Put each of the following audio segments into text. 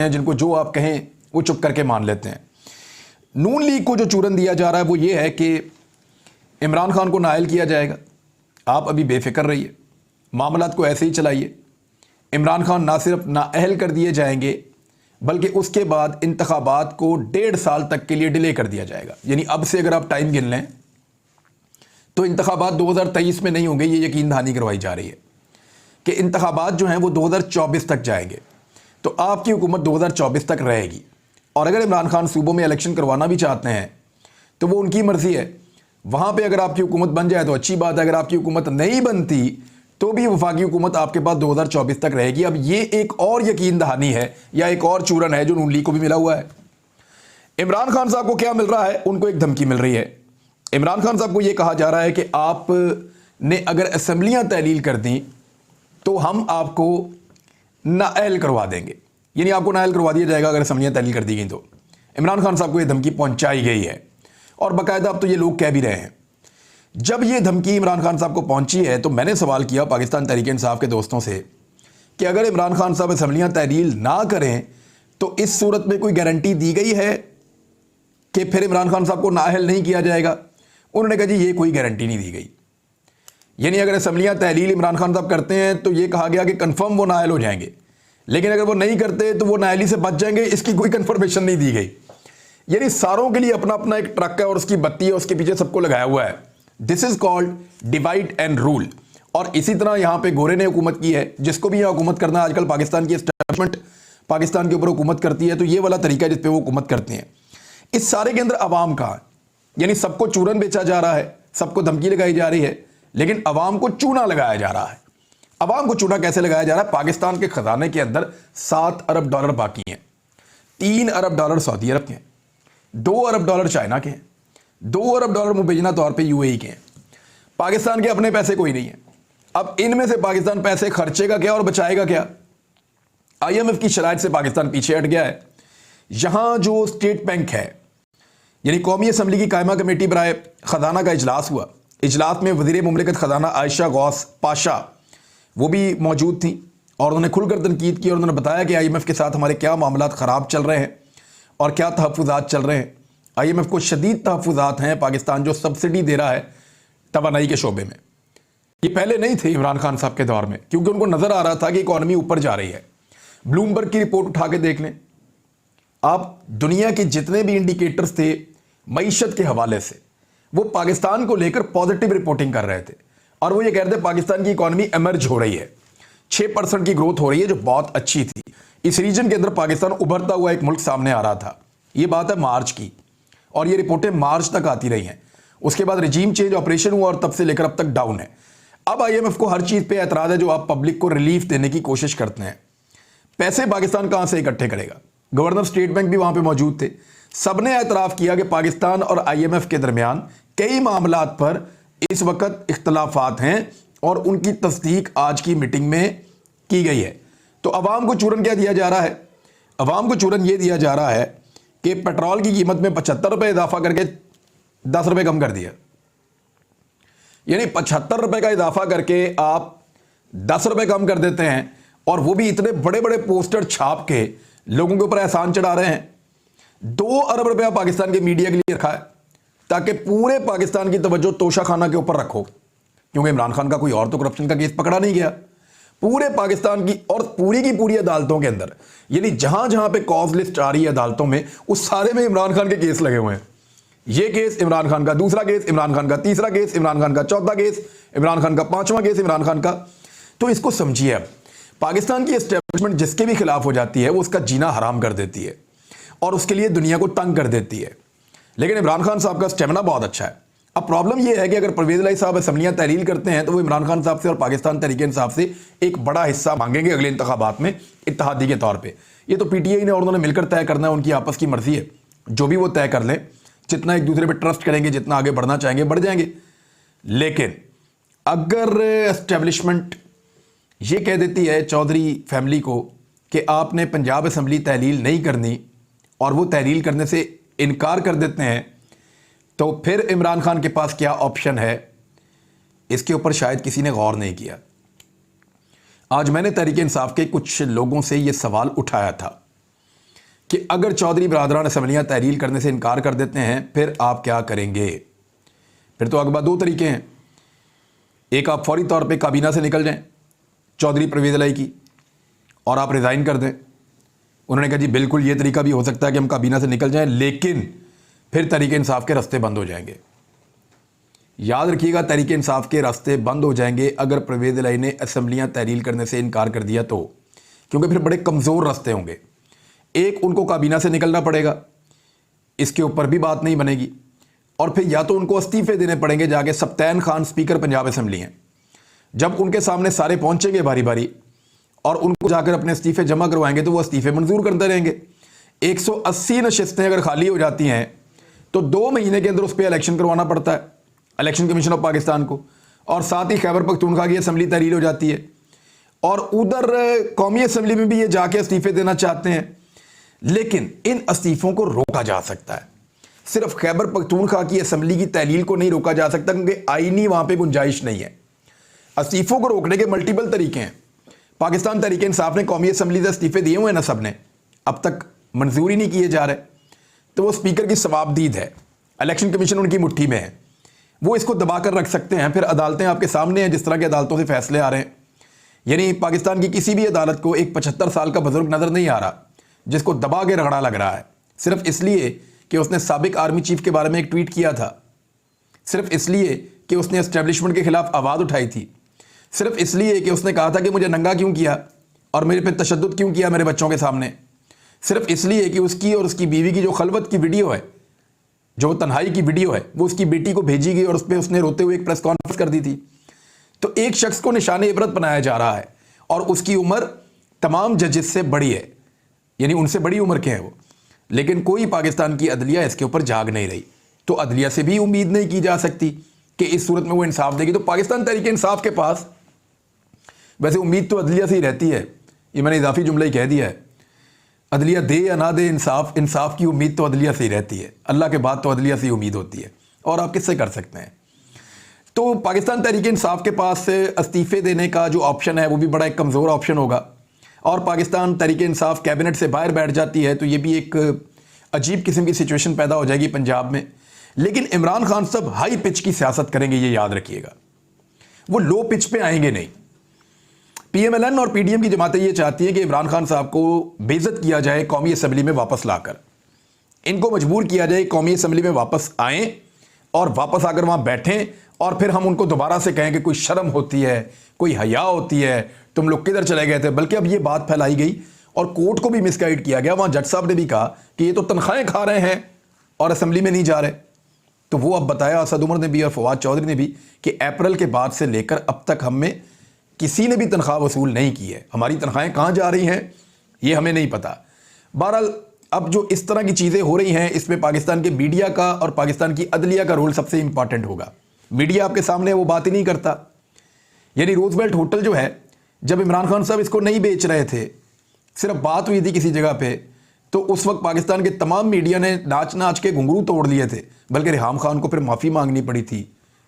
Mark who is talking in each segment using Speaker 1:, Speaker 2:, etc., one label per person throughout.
Speaker 1: हैं जिनको जो आप कहें वो चुप करके मान लेते हैं। नून लीग को जो चूरन दिया जा रहा है वो ये है कि इमरान खान को नाअहल किया जाएगा। आप अभी बेफिक्र रहिए, मामलात को ऐसे ही चलाइए। इमरान खान ना सिर्फ नाअहल कर दिए जाएंगे बल्कि उसके बाद इंतखाबात को 1.5 साल तक के लिए डिले कर दिया जाएगा। यानी अब से अगर आप टाइम गिन लें तो इंतखाबात 2023 में नहीं होंगे। ये यकीन दहानी करवाई जा रही है कि इंतखाबात जो हैं वो 2024 तक जाएंगे। तो आपकी हुकूमत 2024 तक रहेगी। और अगर इमरान खान सूबों में इलेक्शन करवाना भी चाहते हैं तो वो उनकी मर्जी है। वहाँ पे अगर आपकी हुकूमत बन जाए तो अच्छी बात है, अगर आपकी हुकूमत नहीं बनती तो भी वफाकी हुकूमत आपके पास 2024 तक रहेगी। अब ये एक और यकीन दहानी है या एक और चूरन है जो नून लीग को भी मिला हुआ है। इमरान खान साहब को क्या मिल रहा है? उनको एक धमकी मिल रही है। इमरान खान साहब को यह कहा जा रहा है कि आपने अगर असेंबलियां तहलील कर दी तो हम आपको नाअहल करवा देंगे। यानी आपको नाअहल करवा दिया जाएगा अगर असेंबलियां तहलील कर दी गई तो। इमरान खान साहब को यह धमकी पहुंचाई गई है और बाकायदा अब तो ये लोग कह भी रहे हैं। जब ये धमकी इमरान खान साहब को पहुंची है तो मैंने सवाल किया पाकिस्तान तहरीक-ए-इंसाफ के दोस्तों से कि अगर इमरान खान साहब असेंबलियां तहलील ना करें तो इस सूरत में कोई गारंटी दी गई है कि फिर इमरान खान साहब को नाअहल नहीं किया जाएगा? उन्होंने कहा जी ये कोई गारंटी नहीं दी गई। यानी अगर असेंबलियां तहलील इमरान खान साहब करते हैं तो ये कहा गया कि कंफर्म वो नाअहल हो जाएंगे, लेकिन अगर वो नहीं करते तो वो नाअहली से बच जाएंगे, इसकी कोई कंफर्मेशन नहीं दी गई। यानी सारों के लिए अपना अपना एक ट्रक है और उसकी बत्ती है, उसके पीछे सबको लगाया हुआ है। This is called divide and rule. और इसी तरह यहां पे गोरे ने हुकूमत की है। जिसको भी यहां हुकूमत करना, आजकल पाकिस्तान की एस्टैब्लिशमेंट पाकिस्तान के ऊपर हुकूमत करती है, तो ये वाला तरीका है जिस पे वो हुकूमत करते हैं। इस सारे के अंदर अवाम का, यानी सबको चूरन बेचा जा रहा है, सबको धमकी लगाई जा रही है, लेकिन अवाम को चूना लगाया जा रहा है। अवाम को चूना कैसे लगाया जा रहा है? पाकिस्तान के खजाने के अंदर $7 अरब बाकी हैं। $3 अरब सऊदी अरब के हैं, $2 अरब चाइना के हैं, $2 अरब मुबैना तौर पे यूएई के हैं। पाकिस्तान के अपने पैसे कोई नहीं है। अब इनमें से पाकिस्तान पैसे खर्चेगा क्या और बचाएगा क्या? आईएमएफ की शराइत से पाकिस्तान पीछे हट गया है। यहां जो स्टेट बैंक है, यानी कौमी असम्बली की कायमा कमेटी बराए खजाना का इजलास हुआ। इजलास में वज़ीर मुमलिकत खजाना आयशा गौस पाशा वो भी मौजूद थी और उन्होंने खुलकर तनकीद की और उन्होंने बताया कि आईएमएफ के साथ हमारे क्या मामलात ख़राब चल रहे हैं और क्या तहफ़्फ़ुज़ात चल रहे हैं। आईएमएफ को शदीद तहफ़्फ़ुज़ात हैं पाकिस्तान जो सब्सिडी दे रहा है तवानाई के शोबे में। ये पहले नहीं थे इमरान खान साहब के दौर में, क्योंकि उनको नज़र आ रहा था कि इकॉनमी ऊपर जा रही है। ब्लूमबर्ग की रिपोर्ट उठा के देख लें आप, दुनिया के जितने भी इंडिकेटर्स थे मईशत के हवाले से वो पाकिस्तान को लेकर पॉजिटिव रिपोर्टिंग कर रहे थे और वो ये कह रहे थे पाकिस्तान की इकॉनमी एमर्ज हो रही है, 6% की ग्रोथ हो रही है जो बहुत अच्छी थी। इस रीजन के अंदर पाकिस्तान उभरता हुआ एक मुल्क सामने आ रहा था। ये बात है मार्च की और ये रिपोर्टें मार्च तक आती रही हैं। उसके बाद रिजीम चेंज ऑपरेशन हुआ और तब से लेकर अब तक डाउन है। अब आईएमएफ को हर चीज पे एतराज है जो आप पब्लिक को रिलीफ देने की कोशिश करते हैं। पैसे पाकिस्तान कहां से इकट्ठे करेगा? गवर्नर स्टेट बैंक भी वहां पे मौजूद थे। सबने एतराफ किया कि पाकिस्तान और आईएमएफ के दरमियान कई मामलात पर इस वक्त इख्तलाफात हैं और उनकी तस्दीक आज की मीटिंग में की गई है। तो अवाम को चूरन क्या दिया जा रहा है? अवाम को चूरन यह दिया जा रहा है कि पेट्रोल की कीमत में 75 रुपए इजाफा करके 10 रुपए कम कर दिया। यानी 75 रुपए का इजाफा करके आप 10 रुपए कम कर देते हैं और वो भी इतने बड़े बड़े पोस्टर छाप के लोगों के ऊपर एहसान चढ़ा रहे हैं। 2 अरब रुपया पाकिस्तान के मीडिया के लिए रखा है ताकि पूरे पाकिस्तान की तवज्जो तोशा खाना के ऊपर रखो, क्योंकि इमरान खान का कोई और तो करप्शन का केस पकड़ा नहीं गया। पूरे पाकिस्तान की और पूरी की पूरी अदालतों के अंदर, यानी जहां जहां पे कॉज लिस्ट आ रही है अदालतों में, उस सारे में इमरान खान के केस लगे हुए हैं। ये केस इमरान खान का, दूसरा केस इमरान खान का, तीसरा केस इमरान खान का, चौथा केस इमरान खान का, 5वां केस इमरान खान का। तो इसको समझिए, अब पाकिस्तान की एस्टेब्लिशमेंट जिसके भी खिलाफ हो जाती है वो उसका जीना हराम कर देती है और उसके लिए दुनिया को तंग कर देती है। लेकिन इमरान खान साहब का स्टेमिना बहुत अच्छा है। अब प्रॉब्लम यह है कि अगर परवेज इलाही साहब असेंबलियां तहलील करते हैं तो वो इमरान खान साहब से और पाकिस्तान तहरीक-ए-इंसाफ से एक बड़ा हिस्सा मांगेंगे अगले इंतखाबात में इत्तेहादी के तौर पे। ये तो पीटीआई ने और उन्होंने मिलकर तय करना है, उनकी आपस की मर्जी है। जो भी वो तय कर लें, जितना एक दूसरे पे ट्रस्ट करेंगे, जितना आगे बढ़ना चाहेंगे बढ़ जाएंगे। लेकिन अगर एस्टेब्लिशमेंट ये कह देती है चौधरी फैमिली को कि आपने पंजाब असेंबली तहलील नहीं करनी और वो तहलील करने से इनकार कर देते हैं, तो फिर इमरान खान के पास क्या ऑप्शन है? इसके ऊपर शायद किसी ने गौर नहीं किया। आज मैंने तहरीक इंसाफ के कुछ लोगों से ये सवाल उठाया था कि अगर चौधरी बरादरान असम्बलियाँ तहरील करने से इनकार कर देते हैं फिर आप क्या करेंगे। फिर तो आगे बाद दो तरीके हैं, एक आप फौरी तौर पे काबीना से निकल जाएं चौधरी परवेज़ इलाही की और आप रिज़ाइन कर दें। उन्होंने कहा जी बिल्कुल ये तरीका भी हो सकता है कि हम काबीना से निकल जाएं, लेकिन फिर तहरीक इंसाफ के रास्ते बंद हो जाएंगे। याद रखिएगा, तहरीक इंसाफ के रास्ते बंद हो जाएंगे अगर परवेज़ इलाही ने असम्बलियाँ तहरील करने से इनकार कर दिया तो, क्योंकि फिर बड़े कमज़ोर रास्ते होंगे। एक, उनको काबीना से निकलना पड़ेगा, इसके ऊपर भी बात नहीं बनेगी, और फिर या तो उनको इस्तीफ़े देने पड़ेंगे जाके। सप्तान खान स्पीकर पंजाब असम्बली हैं, जब उनके सामने सारे पहुंचेंगे बारी बारी और उनको जाकर अपने इस्तीफ़े जमा करवाएंगे तो वो इस्तीफ़े मंजूर करते रहेंगे। 180 नशिस्तें अगर खाली हो जाती हैं तो 2 महीने के अंदर उस पर इलेक्शन करवाना पड़ता है इलेक्शन कमीशन ऑफ पाकिस्तान को, और साथ ही खैबर पख्तूनख्वा की असम्बली तहरील हो जाती है, और उधर कौमी असम्बली में भी ये जाके इस्तीफ़े देना चाहते हैं। लेकिन इन इस्तीफ़ों को रोका जा सकता है, सिर्फ खैबर पख्तूनख्वा की असम्बली की तहलील को नहीं रोका जा सकता, क्योंकि आईनी वहाँ पे गुंजाइश नहीं है। इस्तीफ़ों को रोकने के मल्टीपल तरीके हैं। पाकिस्तान तहरीक इंसाफ ने कौमी असम्बली से इस्तीफ़े दिए हुए हैं ना, सब ने, अब तक मंजूर ही नहीं किए जा रहे, तो वो स्पीकर की सवाबदीद है, इलेक्शन कमीशन उनकी मुट्ठी में है, वो इसको दबा कर रख सकते हैं। फिर अदालतें आपके सामने हैं, जिस तरह की अदालतों से फैसले आ रहे हैं। यानी पाकिस्तान की किसी भी अदालत को एक 75 साल का बुजुर्ग नज़र नहीं आ रहा जिसको दबा के रगड़ा लग रहा है, सिर्फ इसलिए कि उसने साबिक आर्मी चीफ के बारे में एक ट्वीट किया था, सिर्फ इसलिए कि उसने एस्टेब्लिशमेंट के खिलाफ आवाज़ उठाई थी, सिर्फ इसलिए कि उसने कहा था कि मुझे नंगा क्यों किया और मेरे पे तशद्दुद क्यों किया मेरे बच्चों के सामने, सिर्फ इसलिए कि उसकी और उसकी बीवी की जो खलवत की वीडियो है, जो तन्हाई की वीडियो है, वो उसकी बेटी को भेजी गई और उस पर उसने रोते हुए एक प्रेस कॉन्फ्रेंस कर दी थी। तो एक शख्स को निशाने इबरत बनाया जा रहा है और उसकी उम्र तमाम जजेस से बड़ी है, यानी उनसे बड़ी उम्र के हैं वो, लेकिन कोई पाकिस्तान की अदलिया इसके ऊपर जाग नहीं रही। तो अदलिया से भी उम्मीद नहीं की जा सकती कि इस सूरत में वो इंसाफ देगी। तो पाकिस्तान तहरीक इंसाफ के पास वैसे उम्मीद तो अदलिया से ही रहती है, ये मैंने इजाफी जुमला ही कह दिया है, अदलिया दे या ना दे इंसाफ, इंसाफ की उम्मीद तो अदलिया से ही रहती है, अल्लाह के बाद तो अदलिया से ही उम्मीद होती है, और आप किससे कर सकते हैं। तो पाकिस्तान तहरीक इंसाफ के पास इस्तीफ़े देने का जो ऑप्शन है वो भी बड़ा एक कमज़ोर ऑप्शन होगा, और पाकिस्तान तहरीक इंसाफ कैबिनेट से बाहर बैठ जाती है तो ये भी एक अजीब किस्म की सिचुएशन पैदा हो जाएगी पंजाब में। लेकिन इमरान खान साहब हाई पिच की सियासत करेंगे, ये याद रखिएगा, वो लो पिच पे आएंगे नहीं। PMLN और PDM की जमातें ये चाहती हैं कि इमरान खान साहब को बेइज्जत किया जाए, कौमी असम्बली में वापस लाकर इनको मजबूर किया जाए कौमी असम्बली में वापस आएँ और वापस आकर वहाँ बैठें, और फिर हम उनको दोबारा से कहें कि कोई शर्म होती है, कोई हया होती है, तुम लोग किधर चले गए थे। बल्कि अब ये बात फैलाई गई और कोर्ट को भी मिसगाइड किया गया, वहाँ जज साहब ने भी कहा कि ये तो तनख्वाहें खा रहे हैं और असम्बली में नहीं जा रहे। तो वो अब बताया असद उमर ने भी और फवाद चौधरी ने भी कि अप्रैल के बाद से लेकर अब तक हमें किसी ने भी तनख्वाह वसूल नहीं की है, हमारी तनख्वाहें कहाँ जा रही हैं ये हमें नहीं पता। बहरहाल अब जो इस तरह की चीज़ें हो रही हैं, इसमें पाकिस्तान के मीडिया का और पाकिस्तान की अदलिया का रोल सबसे इंपॉर्टेंट होगा। मीडिया आपके सामने वो बात ही नहीं करता। यानी रोजवेल्ट होटल जो है, जब इमरान खान साहब इसको नहीं बेच रहे थे, सिर्फ बात हुई थी किसी जगह पे, तो उस वक्त पाकिस्तान के तमाम मीडिया ने नाच नाच के घुंघरू तोड़ लिए थे। बल्कि रिहाम खान को फिर माफ़ी मांगनी पड़ी थी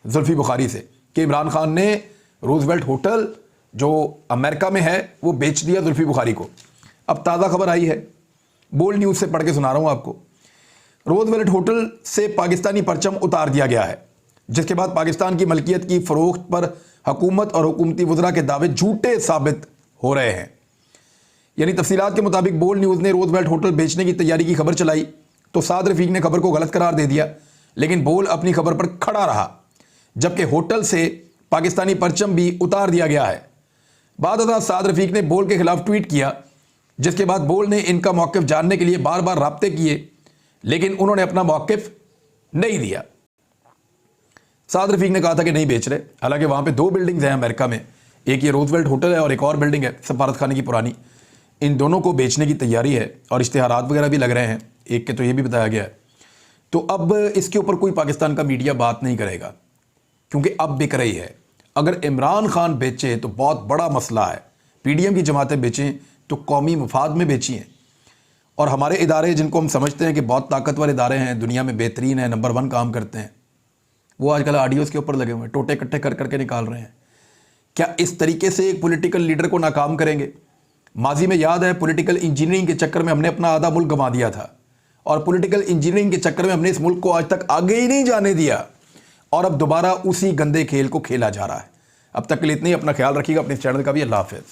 Speaker 1: जुल्फी बुखारी से कि इमरान खान ने रोजवेल्ट होटल जो अमेरिका में है वो बेच दिया जुल्फी बुखारी को। अब ताज़ा खबर आई है, बोल्ड न्यूज़ से पढ़ के सुना रहा हूँ आपको। रोजवेल्ट होटल से पाकिस्तानी परचम उतार दिया गया है, जिसके बाद पाकिस्तान की मलकियत की फ़रोख्त पर हुकूमत और हुकूमती वज़रा के दावे झूठे साबित हो रहे हैं। यानी तफसीलात के मुताबिक बोल्ड न्यूज़ ने रोजवेल्ट होटल बेचने की तैयारी की खबर चलाई तो साद रफीक ने खबर को गलत करार दे दिया, लेकिन बोल्ड अपनी खबर पर खड़ा रहा, जबकि होटल से पाकिस्तानी परचम भी उतार दिया गया है। बाद साद रफीक ने बोल्ड के खिलाफ ट्वीट किया, जिसके बाद बोल्ड ने इनका मौक़िफ़ जानने के लिए बार बार राब्ते किए, लेकिन उन्होंने अपना मौक़िफ़ नहीं दिया। साद रफीक ने कहा था कि नहीं बेच रहे, हालांकि वहाँ पे 2 बिल्डिंग्स हैं अमेरिका में, एक ये रोजवेल्ट होटल है और एक और बिल्डिंग है सफारत खाने की पुरानी। इन दोनों को बेचने की तैयारी है और इश्तिहारात वगैरह भी लग रहे हैं, एक के तो ये भी बताया गया है। तो अब इसके ऊपर कोई पाकिस्तान का मीडिया बात नहीं करेगा, क्योंकि अब बिक रही है। अगर इमरान खान बेचे तो बहुत बड़ा मसला है, PDM की जमातें बेचें तो कौमी मफाद में बेची हैं, और हमारे इदारे जिनको हम समझते हैं कि बहुत ताकतवर इदारे हैं, दुनिया में बेहतरीन है, नंबर 1 काम करते हैं, वो आजकल ऑडियोज़ के ऊपर लगे हुए हैं, टोटे इकट्ठे कर करके निकाल रहे हैं। क्या इस तरीके से एक पॉलिटिकल लीडर को नाकाम करेंगे? माजी में याद है पॉलिटिकल इंजीनियरिंग के चक्कर में हमने अपना आधा मुल्क गंवा दिया था, और पॉलिटिकल इंजीनियरिंग के चक्कर में हमने इस मुल्क को आज तक आगे ही नहीं जाने दिया, और अब दोबारा उसी गंदे खेल को खेला जा रहा है। अब तक के लिए इतना ही। अपना ख्याल रखिएगा, अपने चैनल का भी। अल्लाह हाफिज़।